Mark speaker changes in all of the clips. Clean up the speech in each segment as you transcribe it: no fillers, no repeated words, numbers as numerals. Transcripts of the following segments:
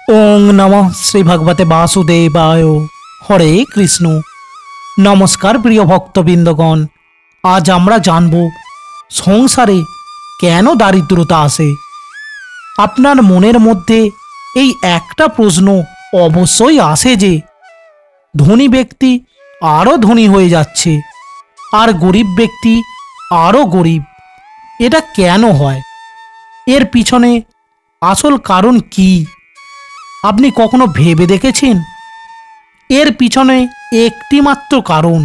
Speaker 1: ওং নমঃ শ্রী ভগবতে বাসুদেবায়। হরে কৃষ্ণ। নমস্কার প্রিয় ভক্তবৃন্দগণ, আজ আমরা জানব সংসারে কেন দারিদ্রতা আসে। আপনার মনের মধ্যে এই একটা প্রশ্ন অবশ্যই আসে যে ধনী ব্যক্তি আরও ধনী হয়ে যাচ্ছে আর গরিব ব্যক্তি আরও গরিব, এটা কেন হয়? এর পিছনে আসল কারণ কি আপনি কখনো ভেবে দেখেছেন? এর পিছনে একটি মাত্র কারণ,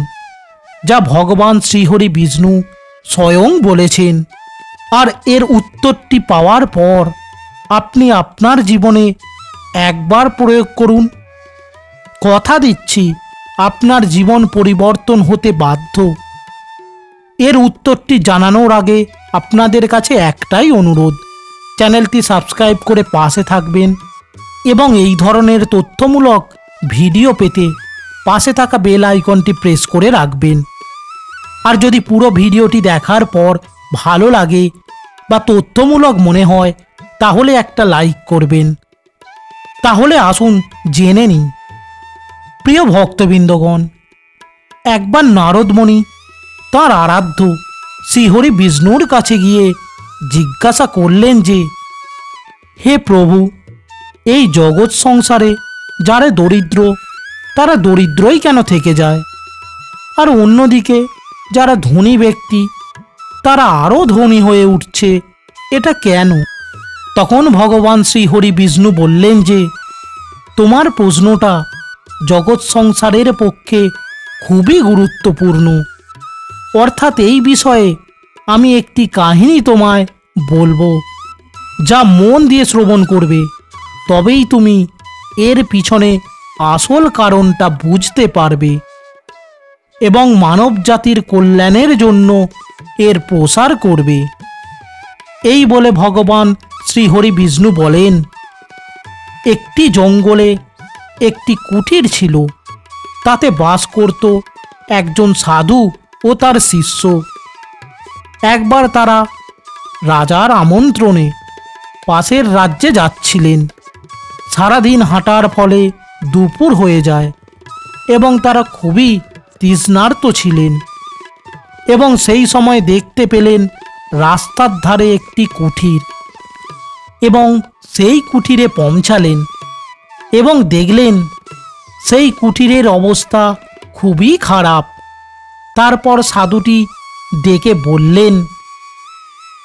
Speaker 1: যা ভগবান শ্রীহরি বিষ্ণু স্বয়ং বলেছেন। আর এর উত্তরটি পাওয়ার পর আপনি আপনার জীবনে একবার প্রয়োগ করুন, কথা দিচ্ছি আপনার জীবন পরিবর্তন হতে বাধ্য। এর উত্তরটি জানানোর আগে আপনাদের কাছে একটাই অনুরোধ, চ্যানেলটি সাবস্ক্রাইব করে পাশে থাকবেন এবং এই ধরনের তথ্যমূলক ভিডিও পেতে পাশে থাকা বেল আইকনটি প্রেস করে রাখবেন। আর যদি পুরো ভিডিওটি দেখার পর ভালো লাগে বা তথ্যমূলক মনে হয় তাহলে একটা লাইক করবেন। তাহলে আসুন জেনে নিন। প্রিয় ভক্তবৃন্দগণ, একবার নারদমণি তাঁর আরাধ্য শ্রীহরি বিষ্ণুর কাছে গিয়ে জিজ্ঞাসা করলেন যে, হে প্রভু, এই জগৎ সংসারে যারা দরিদ্র তারা দরিদ্রই কেন থেকে যায়, আর অন্যদিকে যারা ধনী ব্যক্তি তারা আরও ধনী হয়ে উঠছে, এটা কেন? তখন ভগবান শ্রীহরি বিষ্ণু বললেন যে, তোমার প্রশ্নটা জগৎ সংসারের পক্ষে খুবই গুরুত্বপূর্ণ। অর্থাৎ এই বিষয়ে আমি একটি কাহিনী তোমায় বলবো, যা মন দিয়ে শ্রবণ করবে, তবেই তুমি এর পিছনে আসল কারণটা বুঝতে পারবে এবং মানব জাতির কল্যাণের জন্য এর প্রসার করবে। এই বলে ভগবান শ্রীহরি বিষ্ণু বলেন, একটি জঙ্গলে একটি কুটির ছিল, তাতে বাস করত একজন সাধু ও তার শিষ্য। একবার তারা রাজার আমন্ত্রণে পাশের রাজ্যে যাচ্ছিলেন। সারাদিন হাঁটার ফলে দুপুর হয়ে যায় এবং তারা খুবই তৃষ্ণার্ত ছিলেন এবং সেই সময় দেখতে পেলেন রাস্তার ধারে একটি কুঠির এবং সেই কুঠিরে পৌঁছালেন এবং দেখলেন সেই কুঠিরের অবস্থা খুবই খারাপ। তারপর সাধুটি ডেকে বললেন,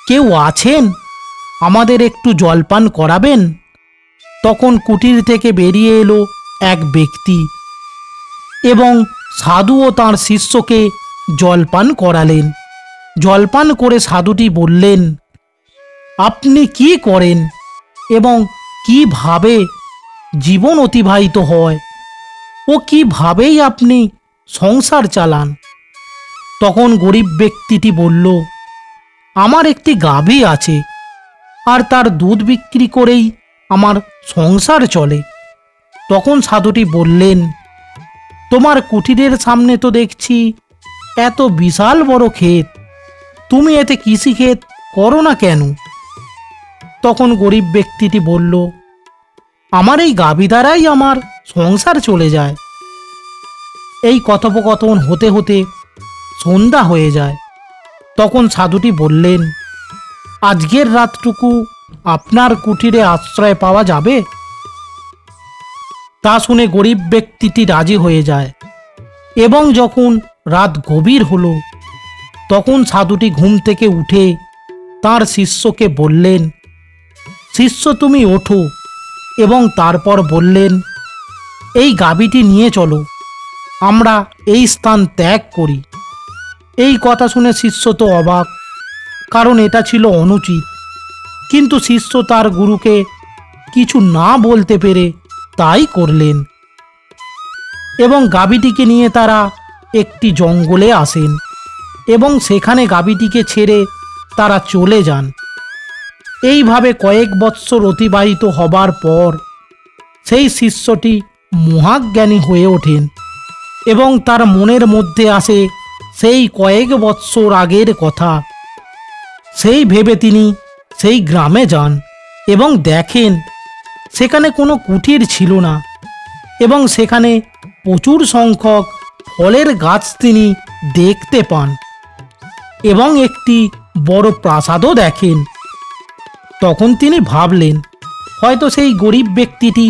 Speaker 1: কেউ আছেন? আমাদের একটু জলপান করাবেন? তখন কুটির থেকে বেরিয়ে এলো এক ব্যক্তি এবং সাধু ও তাঁর শিষ্যকে জলপান করালেন। জলপান করে সাধুটি বললেন, আপনি কি করেন এবং কিভাবে জীবন অতিবাহিত হয় ও কিভাবেই আপনি সংসার চালান? তখন গরিব ব্যক্তিটি বলল, আমার একটি গাভী আছে আর তার দুধ বিক্রি করেই আমার সংসার চলে। তখন সাধুটি বললেন, তোমার কুঠিরের সামনে তো দেখছি এত বিশাল বড় ক্ষেত, তুমি এতে কৃষিক্ষেত করো না কেন? তখন গরিব ব্যক্তিটি বলল, আমার এই গাভী দ্বারাই আমার সংসার চলে যায়। এই কথোপকথন হতে হতে সন্ধ্যা হয়ে যায়। তখন সাধুটি বললেন, আজকের রাতটুকু আপনার কুঠিরে আশ্রয় পাওয়া যাবে? তা শুনে গরিব ব্যক্তিটি রাজি হয়ে যায় এবং যখন রাত গভীর হলো তখন সাধুটি ঘুম থেকে উঠে তার শিষ্যকে বললেন, শিষ্য তুমি ওঠো, এবং তারপর বললেন, এই গাভীটি নিয়ে চলো, আমরা এই স্থান ত্যাগ করি। এই কথা শুনে শিষ্য তো অবাক, কারণ এটা ছিল অনুচিত, কিন্তু শিষ্য তার গুরুকে কিছু না বলতে পেরে তাই করলেন এবং গাভীটিকে নিয়ে তারা একটি জঙ্গলে আসেন এবং সেখানে গাভীটিকে ছেড়ে তারা চলে যান। এইভাবে কয়েক বৎসর অতিবাহিত হবার পর সেই শিষ্যটি মহাজ্ঞানী হয়ে ওঠেন এবং তার মনের মধ্যে আসে সেই কয়েক বৎসর আগের কথা। সেই ভেবে তিনি সেই গ্রামে যান এবং দেখেন সেখানে কোনো কুটির ছিল না এবং সেখানে প্রচুর সংখ্যক ফলের গাছ তিনি দেখতে পান এবং একটি বড় প্রাসাদও দেখেন। তখন তিনি ভাবলেন, হয়তো সেই গরিব ব্যক্তিটি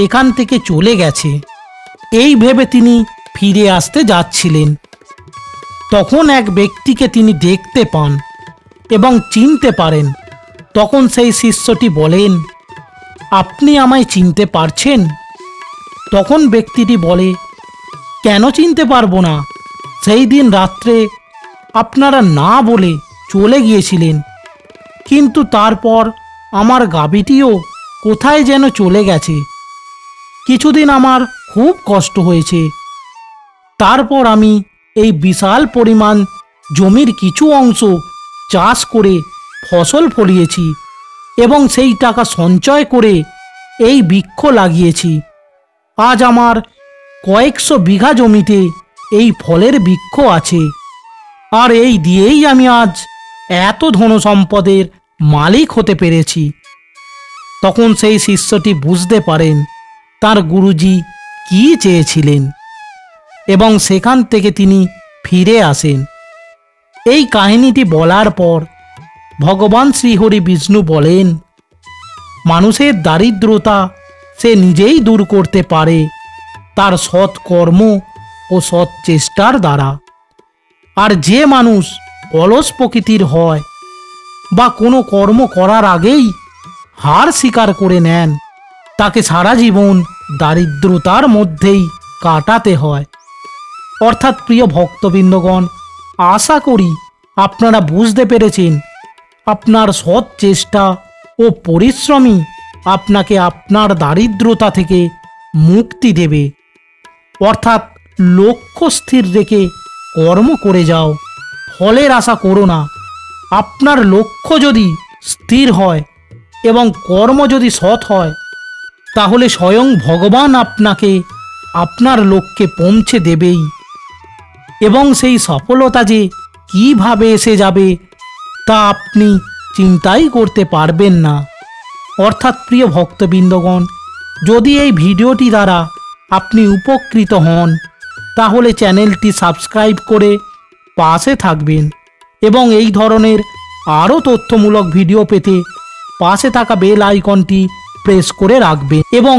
Speaker 1: এখান থেকে চলে গেছে। এই ভেবে তিনি ফিরে আসতে যাচ্ছিলেন। তখন এক ব্যক্তিকে তিনি দেখতে পান এবং চিনতে পারেন। তখন সেই শিষ্যটি বলেন, আপনি আমায় চিনতে পারছেন? তখন ব্যক্তিটি বলে, কেন চিনতে পারবো না? সেই দিন রাত্রে আপনারা না বলে চলে গিয়েছিলেন, কিন্তু তারপর আমার গাভীটিও কোথায় যেন চলে গেছে। কিছুদিন আমার খুব কষ্ট হয়েছে। তারপর আমি এই বিশাল পরিমাণ জমির কিছু অংশ চাষ করে ফসল ফলিয়েছি এবং সেই টাকা সঞ্চয় করে এই বৃক্ষ লাগিয়েছি। আজ আমার কয়েকশো বিঘা জমিতে এই ফলের বৃক্ষ আছে, আর এই দিয়েই আমি আজ এত ধনসম্পদের মালিক হতে পেরেছি। তখন সেই শিষ্যটি বুঝতে পারেন তার গুরুজি কী চেয়েছিলেন এবং সেখান থেকে তিনি ফিরে আসেন। এই কাহিনীটি বলার পর ভগবান শ্রীহরি বিষ্ণু বলেন, মানুষের দারিদ্রতা সে নিজেই দূর করতে পারে তার সৎ কর্ম ও সৎ চেষ্টার দ্বারা। আর যে মানুষ অলস প্রকৃতির হয় বা কোনো কর্ম করার আগেই হার স্বীকার করে নেন, তাকে সারা জীবন দারিদ্রতার মধ্যেই কাটাতে হয়। অর্থাৎ প্রিয় ভক্তবৃন্দগণ, আশা করি আপনারা বুঝতে পেরেছেন আপনার সৎ চেষ্টা ও পরিশ্রমই আপনাকে আপনার দারিদ্রতা থেকে মুক্তি দেবে। অর্থাৎ লক্ষ্য স্থির রেখে কর্ম করে যাও, ফলের আশা করো না। আপনার লক্ষ্য যদি স্থির হয় এবং কর্ম যদি সৎ হয়, তাহলে স্বয়ং ভগবান আপনাকে আপনার লক্ষ্যে পৌঁছে দেবেই। এবং সেই সফলতা যে কিভাবে এসে যাবে তা আপনি চিন্তাই করতে পারবেন না। অর্থাৎ প্রিয় ভক্তবৃন্দগণ, যদি এই ভিডিওটি দ্বারা আপনি উপকৃত হন, তাহলে চ্যানেলটি সাবস্ক্রাইব করে পাশে থাকবেন এবং এই ধরনের আরও তথ্যমূলক ভিডিও পেতে পাশে থাকা বেল আইকনটি প্রেস করে রাখবেন এবং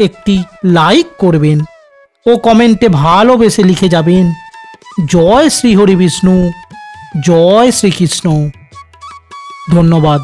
Speaker 1: একটি লাইক করবেন ও কমেন্টে ভালোবেসে লিখে যাবেন, জয় শ্রী হরি বিষ্ণু, জয় শ্রীকৃষ্ণ। ধন্যবাদ।